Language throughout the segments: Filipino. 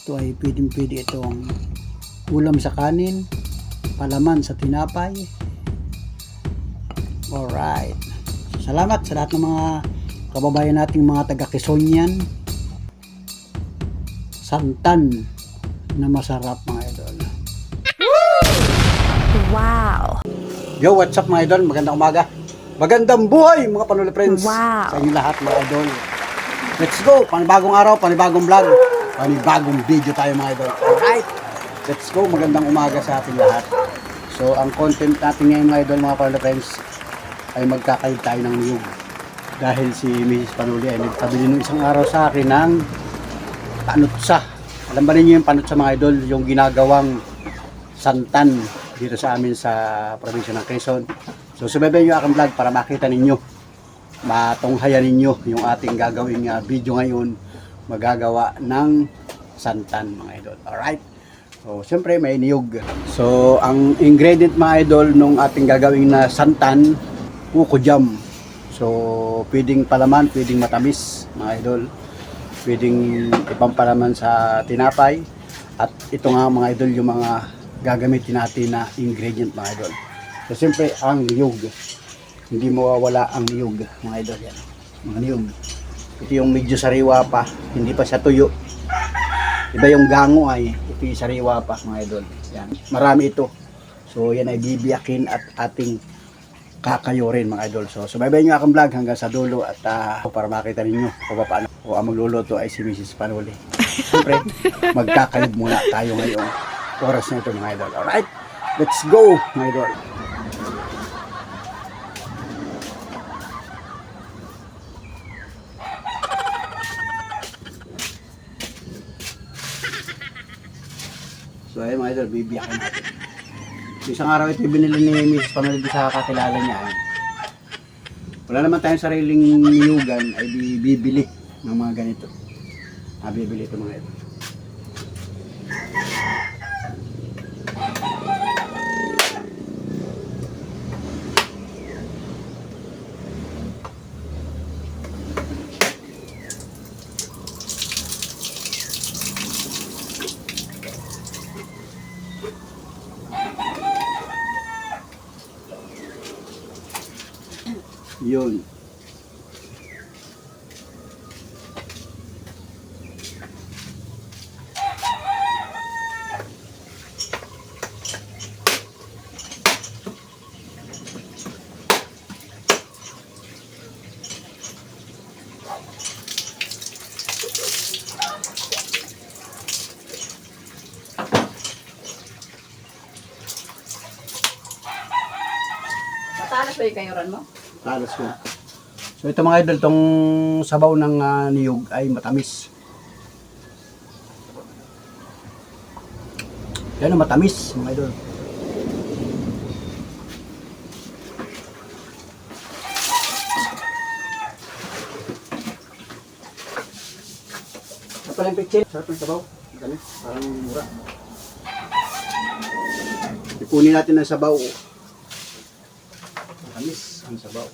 Ito ay pwede itong ulam sa kanin, palaman sa tinapay. Alright. Salamat sa lahat ng mga kababayan nating mga taga Quezonian. Santan na masarap mga idol. Wow! Yo, what's up mga idol? Magandang umaga. Magandang buhay mga Panuli Friends. Wow. Sa inyo lahat mga idol. Let's go! Panibagong araw, panibagong vlog, panibagong video tayo mga idol. Alright! Let's go! Magandang umaga sa ating lahat. So, ang content natin ngayon mga idol, mga Panuli Friends, ay magkakaib tayo ng niyog. Dahil si Mrs. Panuli ay nagpabili nung isang araw sa akin ng panutsa. Alam ba ninyo yung panutsa mga idol? Yung ginagawang santan dito sa amin sa probinsya ng Quezon. So subaybayan nyo aking vlog para makita ninyo, matunghayan ninyo yung ating gagawing video ngayon, magagawa ng santan mga idol. Alright? So siyempre may niyog. So ang ingredient mga idol nung ating gagawing na santan, buko jam. So pwedeng palaman, pwedeng matamis mga idol. Pwedeng ipampalaman sa tinapay. At ito nga mga idol yung mga gagamitin natin na ingredient mga idol. So siyempre ang niyog. Hindi mawawala ang niyog mga idol yan. Mga niyog. Ito yung medyo sariwa pa, hindi pa siya tuyo. Iba yung gango ay ito yung sariwa pa mga idol. Yan. Marami ito. So yan ay bibiyakin at ating kakayorin mga idol. So subaybayan nyo akong vlog hanggang sa dulo at para makita ninyo kung paano. O ang magluluto ay si Mrs. Panuli. Siyempre magkakayob muna tayo ngayong oras na ito mga idol. Alright? Let's go mga idol. So ayun mga idol, bibiyakin natin. So, isang araw ito binili ni Mrs. Panuli sa kakilala niya. Wala naman tayong sariling niyugan ay bibili ng mga ganito. Bibili ito mga idol. Yun. Matalas ba yung kayuran mo? Talas ko. So ito mga idol, tong sabaw ng niyog ay matamis. Yan ang matamis mga idol. Sarap pala yung pitchin. Sarap yung sabaw. Dami. Parang mura. Ipunin natin ang sabaw. Matamis ang sabaw.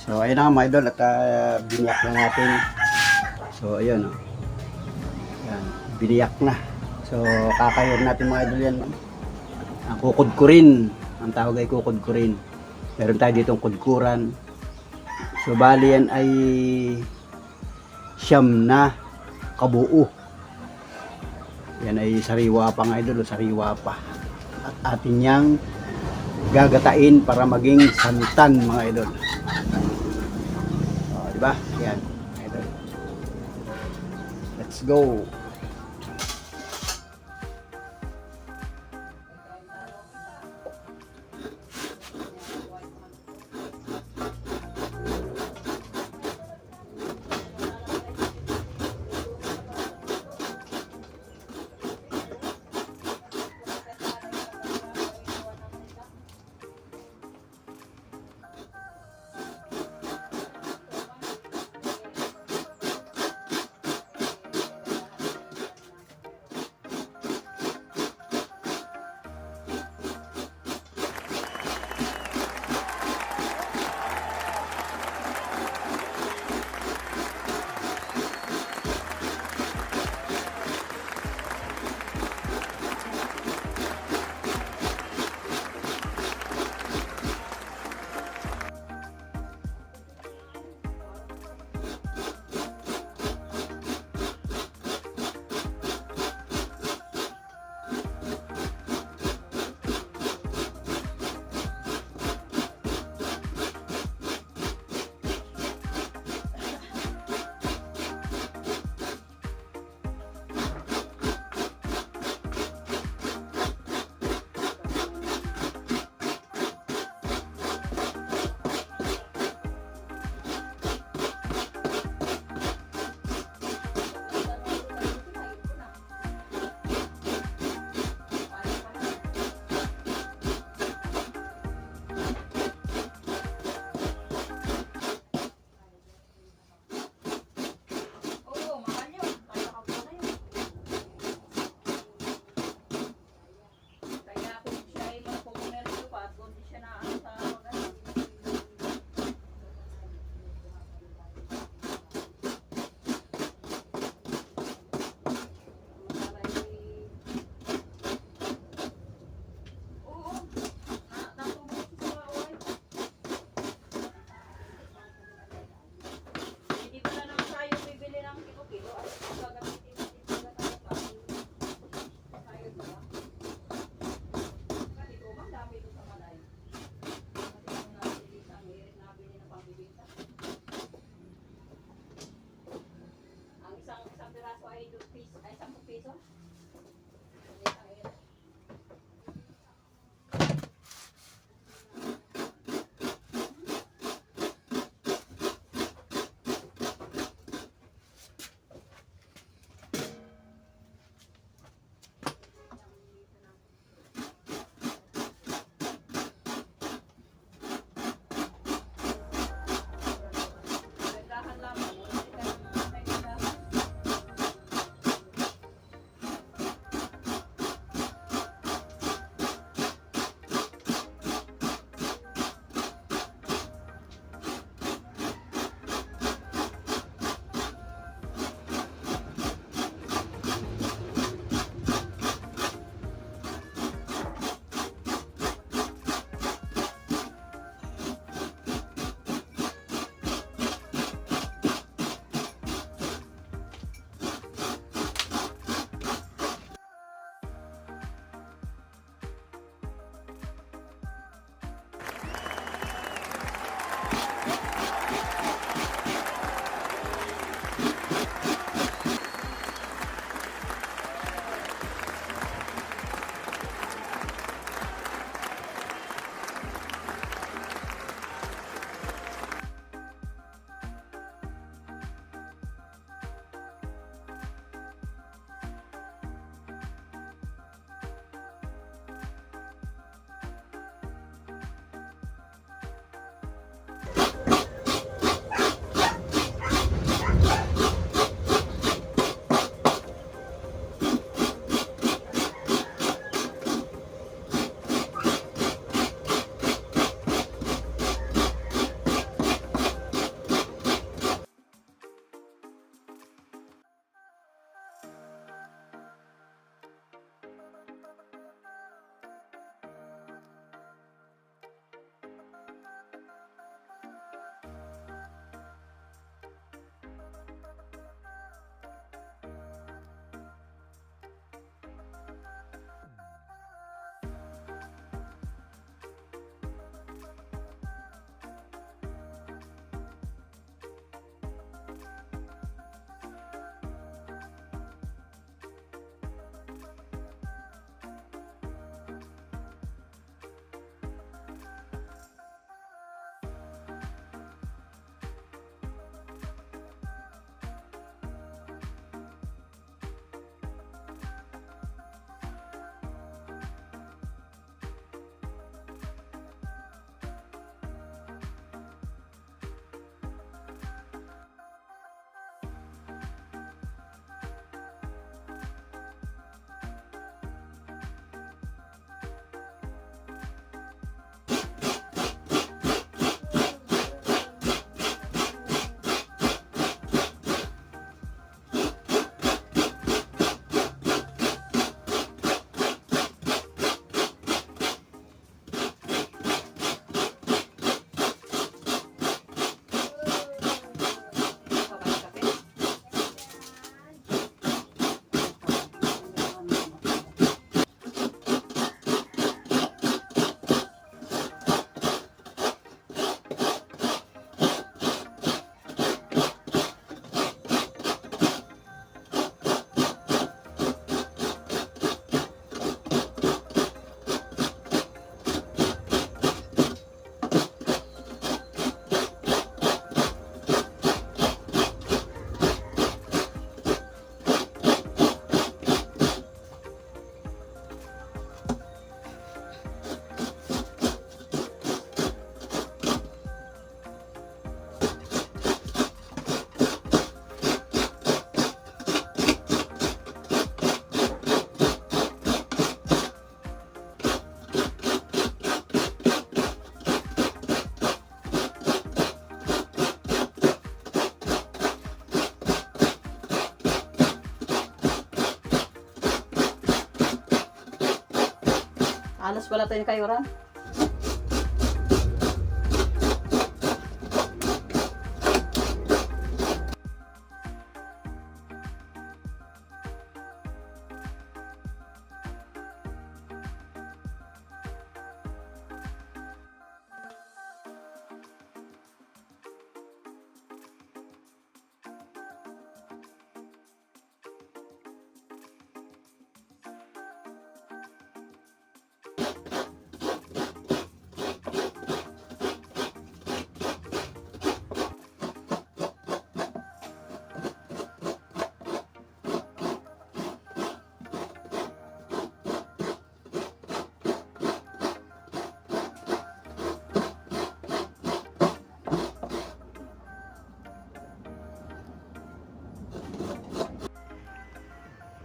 So ayun na nga mga idol at biniyak na natin. So ayun oh. Yan, biniyak na. So kakayod natin mga idol yan. Ang kukudkurin. Ang tawag ay kukudkurin. Meron tayo ditong kudkuran. So bali yan ay siyam na kabuo. Yan ay sariwa pa mga idol, sariwa pa. At atin niyang gagatain para maging santan mga idol. Diba? Yan, idol. Let's go. Malas pala tayo kayo ran.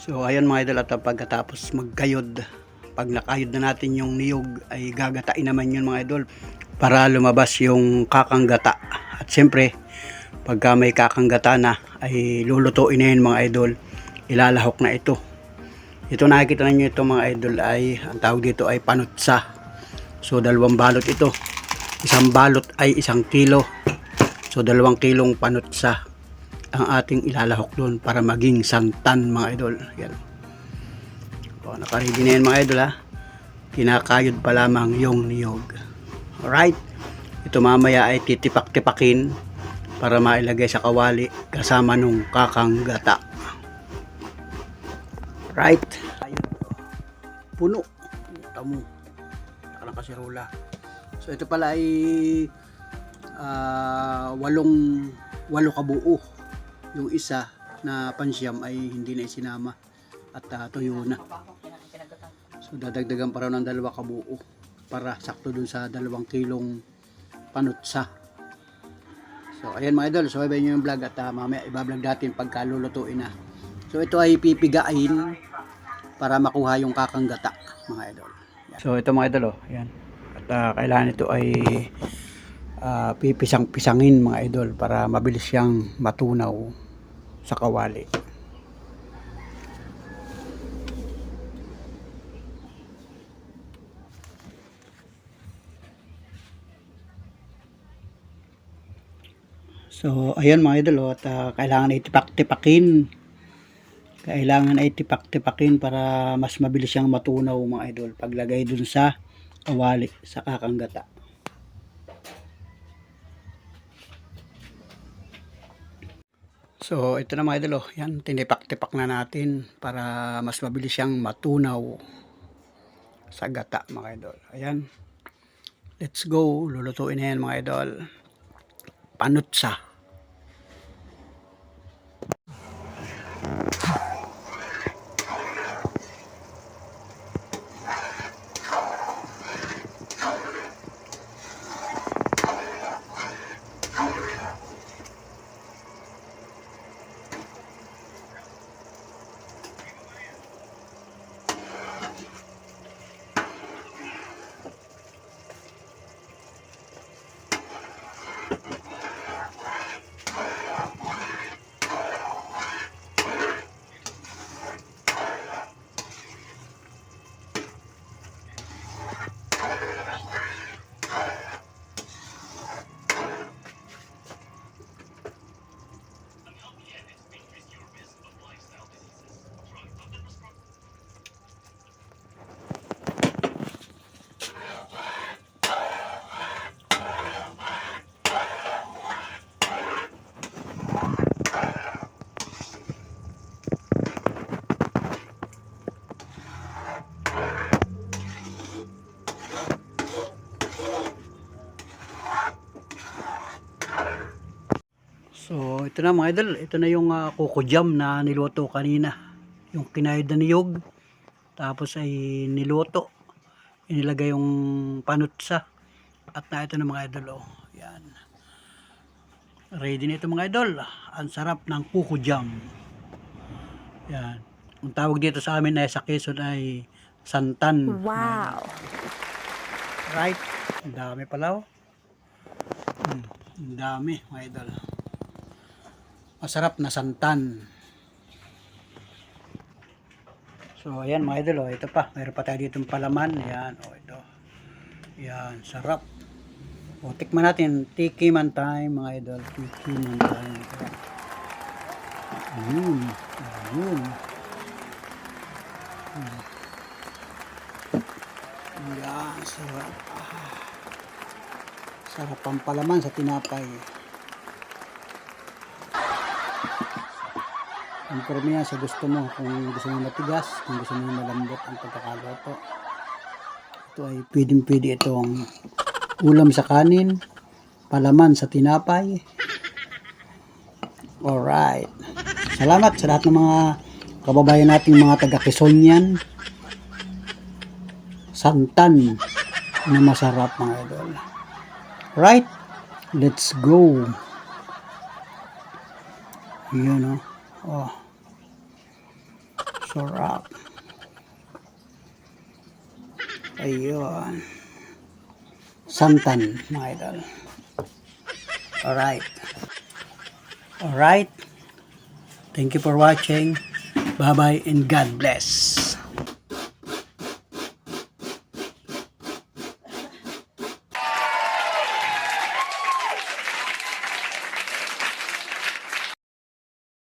So ayan mga idol, at pagkatapos magkayod, pag nakayod na natin yung niyog ay gagatain naman yun mga idol para lumabas yung kakanggata. At siyempre pagka may kakanggata na ay lulutuin na yun mga idol, ilalahok na ito. Ito nakikita ninyo ito mga idol ay ang tawag dito ay panutsa. So 2 balot ito, isang balot ay 1 kilo, so 2 kilong panutsa ang ating ilalahok doon para maging santan mga idol. Yan. O, nakaready na yan mga idol ha. Kinakayod pa lamang yung niyog. Alright. Ito mamaya ay titipak-tipakin para mailagay sa kawali kasama nung kakanggata. Right. Ayun. Puno. Tamo. Naka ng kasirola. So ito pala ay 8 kabuo. Yung isa na pansyam ay hindi na isinama at tuyo na. So dadagdagan pa raw ng 2 kabuo para sakto dun sa 2 kilong panutsa. So ayan mga idol, so ibayin nyo yung vlog at mamaya ibablog natin pagka lulutuin na. So ito ay pipigain para makuha yung kakanggata mga idol. So ito mga idol, yan. At kailangan ito ay pipisang-pisangin mga idol para mabilis siyang matunaw sa kawali. So ayan mga idol, at kailangan itipak-tipakin. Kailangan ay tipak-tipakin para mas mabilis siyang matunaw mga idol paglagay dun sa kawali sa kakanggata. So ito na mga idol, yan, tinipak-tipak na natin para mas mabilis siyang matunaw sa gata mga idol. Ayan, let's go, lulutuin na yan mga idol. Panutsa. So ito na mga idol, ito na yung kuko jam na niluto kanina. Yung kinayod na niyog, tapos ay niluto, inilagay yung panutsa, at na ito na mga idol, oh. Yan. Ready na ito mga idol. Ang sarap ng kuko jam. Yan. Ang tawag dito sa amin ay sa Quezon ay santan. Wow. Right. Ang dami pala, oh. Ang dami mga idol. Masarap na santan. So, ayan mga idol, ito pa. Mayroon pa tayo ditong palaman. Ayan, ito. Ayan, sarap. O, tikman natin. Tikiman time mga idol. Tikiman time. Ayun. Ayun. Ayan, sarap. Sarap ang palaman sa tinapay. Ang karamihan sa gusto mo, kung gusto mo matigas, kung gusto mo malambot ang pagkakaluto. Ito ay pwedeng-pwede itong ulam sa kanin, palaman sa tinapay. Alright. Salamat sa lahat ng mga kababayan nating mga taga-Quezonian. Santan na masarap mga idol. Right? Let's go. Yun oh. Sarap. Ayun. Santan mga idol. Alright. Alright. Thank you for watching. Bye-bye and God bless.